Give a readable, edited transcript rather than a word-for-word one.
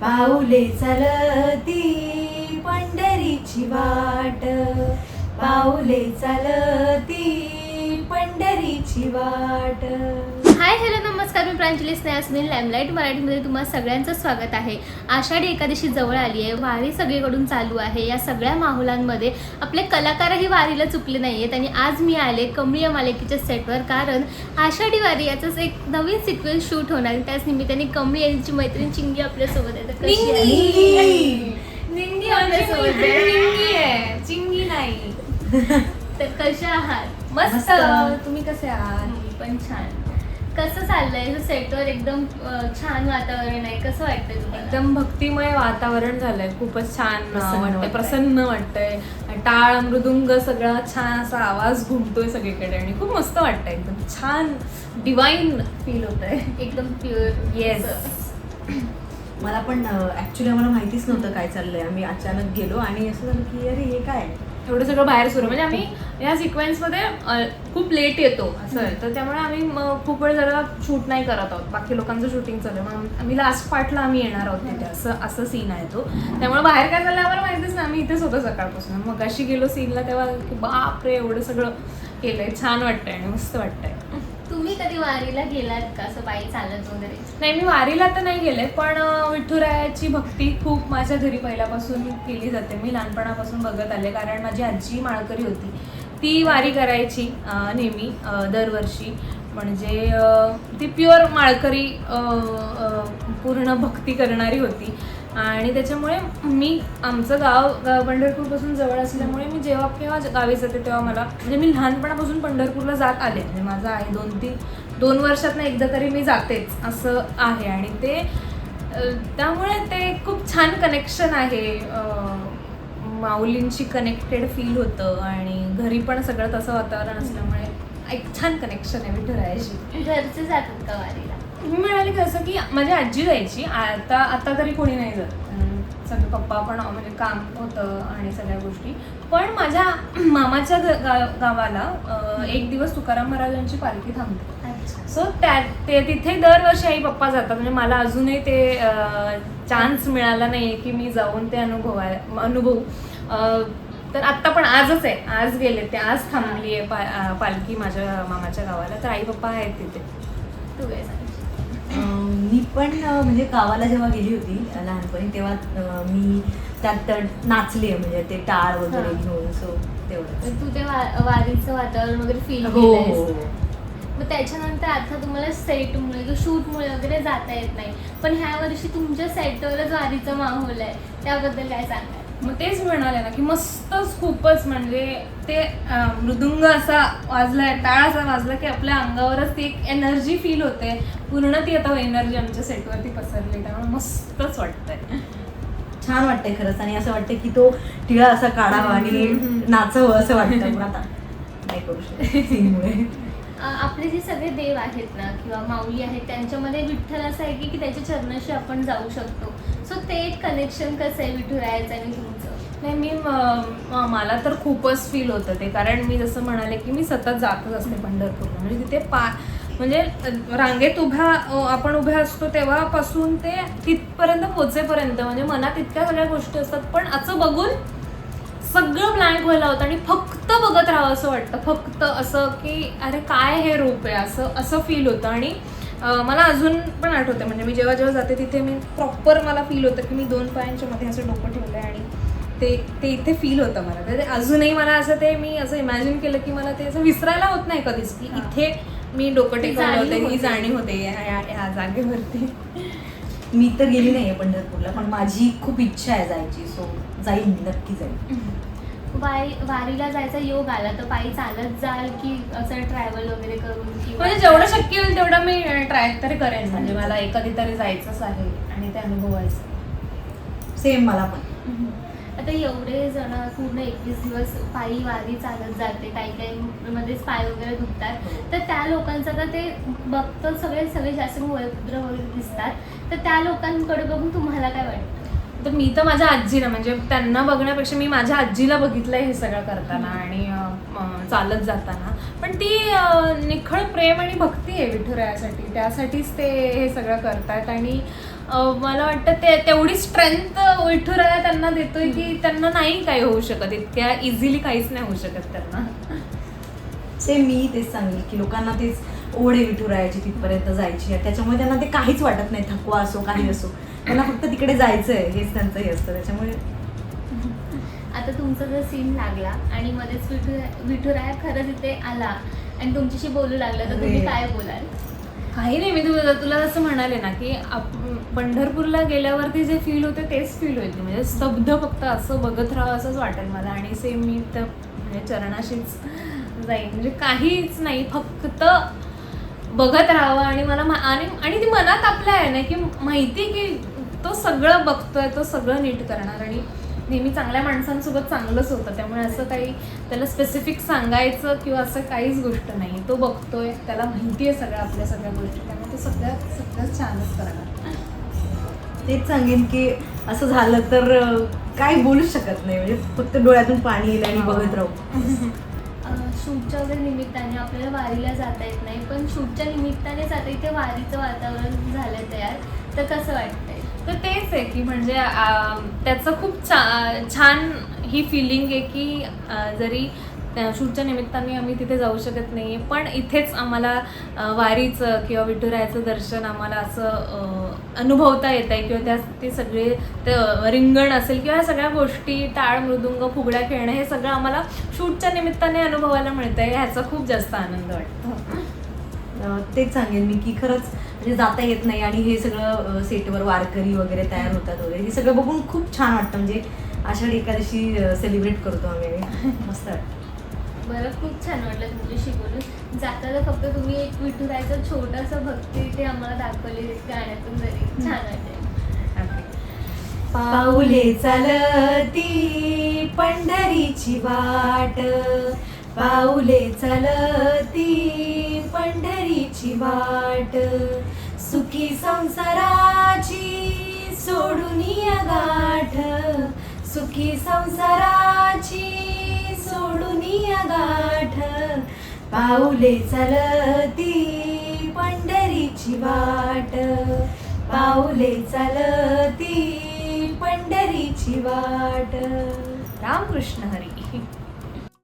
पाऊले चालती पंढरीची वाट, पाऊले चालती पंढरीची वाट. हाय हॅलो नमस्कार, मी प्रांजली स्नेहा सुनील लाईमलाईट मराठीमध्ये तुम्हाला सगळ्यांचं स्वागत आहे. आषाढी एकादशी जवळ आली आहे, वारी सगळीकडून चालू आहे. या सगळ्या माहोलांमध्ये आपले कलाकारही वारीला चुकले नाही आहेत आणि आज मी आले कमळी या मालिकेच्या सेटवर, कारण आषाढी वारी याचाच एक नवीन सिक्वेन्स शूट होणार आहे. त्याच निमित्ताने कमळी यांची मैत्रीण चिंगी आपल्यासोबत आहे. तर कशी आहे? निंगी आपल्यासोबत आहे, चिंगी नाही. तर कशा आहात? मस्त. तुम्ही कसे आहात? मी पण छान. कसं चाललंय सेटवर? एकदम छान वातावरण आहे. कसं वाटतंय तुम्हाला? एकदम भक्तिमय वातावरण झालंय. खूपच छान वाटतंय, वाटतंय. प्रसन्न वाटतंय. टाळ मृदुंग सगळा छान असा आवाज घुमतोय सगळीकडे आणि खूप मस्त वाटतंय. एकदम छान डिवाइन फील होतंय. एकदम प्युअर. येस. मला पण ऍक्च्युली आम्हाला माहितीच नव्हतं काय चाललंय. आम्ही अचानक गेलो आणि असं झालं की अरे हे काय. एवढं सगळं बाहेर सुरू म्हणजे आम्ही या सिक्वेन्समध्ये खूप लेट येतो असं आहे. तर त्यामुळे आम्ही खूप वेळ जरा शूट नाही करत आहोत. बाकी लोकांचं शूटिंग चालू आहे. मग आम्ही लास्ट पार्टला आम्ही येणार आहोत तिथे. असं सीन आहे तो. त्यामुळे बाहेर काय झालं आम्हाला माहितीच नाही. आम्ही इथेच होतो सकाळपासून. मग अशी गेलो सीनला तेव्हा की बापरे एवढं सगळं केलंय. छान वाटतंय आणि मस्त वाटतंय. तुम्ही कधी वारीला गेलात का, असं पायी चालत वगैरे? नाही, मी वारीला तर नाही गेले, पण विठुरायाची भक्ती खूप माझ्या घरी पहिल्यापासून केली जाते. मी लहानपणापासून बघत आले, कारण माझी आजी माळकरी होती. ती वारी करायची नेहमी दरवर्षी. म्हणजे ती प्युअर माळकरी पूर्ण भक्ती करणारी होती. आणि त्याच्यामुळे आमचं गाव पंढरपूरपासून जवळ असल्यामुळे मी जेव्हा केव्हा गावी जाते तेव्हा मला म्हणजे मी लहानपणापासून पंढरपूरला जात आले. म्हणजे माझं आहे 2 वर्षातनं एकदा तरी मी जातेच असं आहे. आणि ते त्यामुळे ते खूप छान कनेक्शन आहे. माऊलींशी कनेक्टेड फील होतं आणि घरी पण सगळं तसं वातावरण असल्यामुळे एक छान कनेक्शन आहे विठुरायाशी. घरचे जातात का वारीला? मी म्हणाले कसं की माझी आजी जायची. आता तरी कोणी नाही जात. सगळे पप्पा पण म्हणजे काम होतं आणि सगळ्या गोष्टी. पण माझ्या मामाच्या गावाला एक दिवस तुकाराम महाराजांची पालखी थांबते. सो ते तिथे दरवर्षी आई पप्पा जातात. म्हणजे मला अजूनही ते चान्स मिळाला नाही की मी जाऊन ते अनुभवू. तर आत्ता पण आजच आहे, आज गेले ते, आज थांबली आहे पालखी माझ्या मामाच्या गावाला. तर आई पप्पा आहेत तिथे. तू काय सांग? मी पण म्हणजे गावाला जेव्हा गेली होती लहानपणी तेव्हा मी त्यात नाचले, म्हणजे ते टाळ वगैरे घेऊन. सो तेवढं तू ते वारीचं वातावरण वगैरे फील हो. केलंयस? मग त्याच्यानंतर आता तुम्हाला सेटमुळे किंवा शूटमुळे वगैरे जाता येत नाही, पण ह्या वर्षी तुमच्या सेटवरच वारीचा माहोल आहे, त्याबद्दल काय सांगाल? मग तेच म्हणाले ना की मस्तच खूपच म्हणजे ते मृदुंग असा वाजलाय, टाळ असा वाजला की आपल्या अंगावरच ती एक एनर्जी फील होते. पूर्ण ती आता एनर्जी आमच्या सेटवरती पसरली. त्यामुळे मस्तच वाटतंय. छान वाटतंय खरंच. आणि असं वाटतं की तो टिळा असा काढावा आणि नाचावं असं वाटतं. पण आता नाही करू शकत सीनमुळे. आपले जे सगळे देव आहेत ना किंवा माऊली आहेत, त्यांच्यामध्ये विठ्ठल असं आहे की त्याच्या चरणाशी आपण जाऊ शकतो. सो ते एक कनेक्शन कसं आहे विठुरायाचं आणि तुमचं? नाही, मला तर खूपच फील होतं ते. कारण मी जसं म्हणाले की मी सतत जातच असते पंढरपूरला. म्हणजे तिथे म्हणजे रांगेत आपण उभ्या असतो तेव्हापासून ते तिथपर्यंत पोचेपर्यंत म्हणजे मनात इतक्या सगळ्या गोष्टी असतात. पण असं बघून सगळं ब्लँक व्हायला होतं आणि फक्त बघत राहावं असं वाटतं. फक्त असं की अरे काय हे रूप आहे असं फील होतं. आणि मला अजून पण आठवतं, म्हणजे मी जेव्हा जाते तिथे मी प्रॉपर मला फील होतं की मी 2 पायांच्या मध्ये असं डोकं ठेवलं आहे आणि ते इथे फील होतं मला. तर अजूनही मला असं ते मी असं इमॅजिन केलं की मला ते असं विसरायला होत नाही कधीच की इथे मी डोकं टेकवलं होतं, ही जाणीव होते ह्या जागेवरती. मी तर गेली नाहीये पंढरपूरला, पण माझी खूप इच्छा आहे जायची. सो जाईल, नक्की जाईल. वारीला जायचा योग आला तर पायी चालत जाल की असं ट्रॅव्हल वगैरे करून? म्हणजे जेवढं शक्य होईल तेवढं मी ट्राय तरी करेन. म्हणजे मला कधीतरी जायचंच आहे आणि ते अनुभवायचं. सेम मला पण. आता एवढे जण पूर्ण 21 दिवस पायी वारी चालत जाते, काही मध्येच पाय वगैरे दुखतात, तर त्या लोकांचं तर ते बघतो सगळे जास्त वयोवृद्ध वगैरे दिसतात, तर त्या लोकांकडे बघून तुम्हाला काय वाटतं? तर मी तर माझ्या आजीला, म्हणजे त्यांना बघण्यापेक्षा मी माझ्या आजीला बघितलंय हे सगळं करताना आणि चालत जाताना. पण ती निखळ प्रेम आणि भक्ती आहे विठुरायासाठी, त्यासाठीच ते हे सगळं करतात. आणि मला वाटतं तेवढी स्ट्रेंथ विठुराया त्यांना देतोय की त्यांना नाही काही होऊ शकत, इतक्या इझिली काहीच नाही होऊ शकत त्यांना. मी तेच सांगेल की लोकांना तेच ओढ आहे विठुरायाची तिथपर्यंत जायची आहे, त्याच्यामुळे त्यांना ते काहीच वाटत नाही, थकवा असो काही असो, त्यांना फक्त तिकडे जायचं आहे हेच त्यांचं हे असतं. त्याच्यामुळे आता तुमचा जर सीन लागला आणि मध्येच विठुराया खरंच इथे आला आणि तुमच्याशी बोलू लागला तर तुम्ही काय बोलाल? काही नाही, मी तुला जसं म्हणाले ना की पंढरपूरला गेल्यावरती जे फील होते तेच फील होते, म्हणजे स्तब्ध फक्त असं बघत राहावं असंच वाटेल मला. आणि सेम मी तर म्हणजे चरणाशीच जाईल, म्हणजे काहीच नाही, फक्त बघत राहावं. आणि मला आणि ती मनात आपल्या आहे ना की माहिती की तो सगळं बघतोय, तो सगळं नीट करणार आणि नेहमी चांगल्या माणसांसोबत चांगलंच होतं. त्यामुळे असं काही त्याला स्पेसिफिक सांगायचं किंवा असं काहीच गोष्ट नाही, तो बघतोय, त्याला माहिती आहे सगळ्या आपल्या सगळ्या गोष्टी, त्यामुळे तो सगळं छानच करणार. तेच सांगेन की असं झालं तर काही बोलूच शकत नाही, म्हणजे फक्त डोळ्यातून पाणी येईल आणि बघत राहू. शूटच्या वगैरे निमित्ताने आपल्याला वारीला जाता येत नाही, पण शूटच्या निमित्ताने जाता इथे वारीचं वातावरण झालं तयार, तर कसं वाटतंय? तर तेच आहे की म्हणजे त्याचं खूप छान ही फिलिंग आहे की जरी शूटच्या निमित्ताने आम्ही तिथे जाऊ शकत नाही, पण इथेच आम्हाला वारीचं किंवा विठुरायाचं दर्शन आम्हाला असं अनुभवता येत आहे, किंवा ते सगळे रिंगण असेल किंवा ह्या सगळ्या गोष्टी, टाळ मृदुंग फुगड्या खेळणं, हे सगळं आम्हाला शूटच्या निमित्ताने अनुभवायला मिळतं आहे, ह्याचा खूप जास्त आनंद वाटतो. तेच सांगेन मी की खरंच म्हणजे जाता येत नाही आणि हे सगळं सेटवर वारकरी वगैरे तयार होतात वगैरे, हे सगळं बघून खूप छान वाटतं. म्हणजे आषाढी एकादशी सेलिब्रेट करतो आम्ही, मस्त वाटतं. बरं, खूप छान वाटलं तुमच्याशी बोलून. जाताना फक्त तुम्ही एक विठुरायाचं छोटंसं भक्ती ते आम्हाला दाखवली गाण्यातून, तरी छान वाटेल. पाऊले चालती पंढरीची वाट, पाऊले चालती पंढरीची वाट, सुखी संसाराची सोडून गाठ, सुखी संसाराची सोडून गाठ, पाऊले चालती पंढरीची वाट, पाऊले चालती पंढरीची वाट. रामकृष्ण हरी.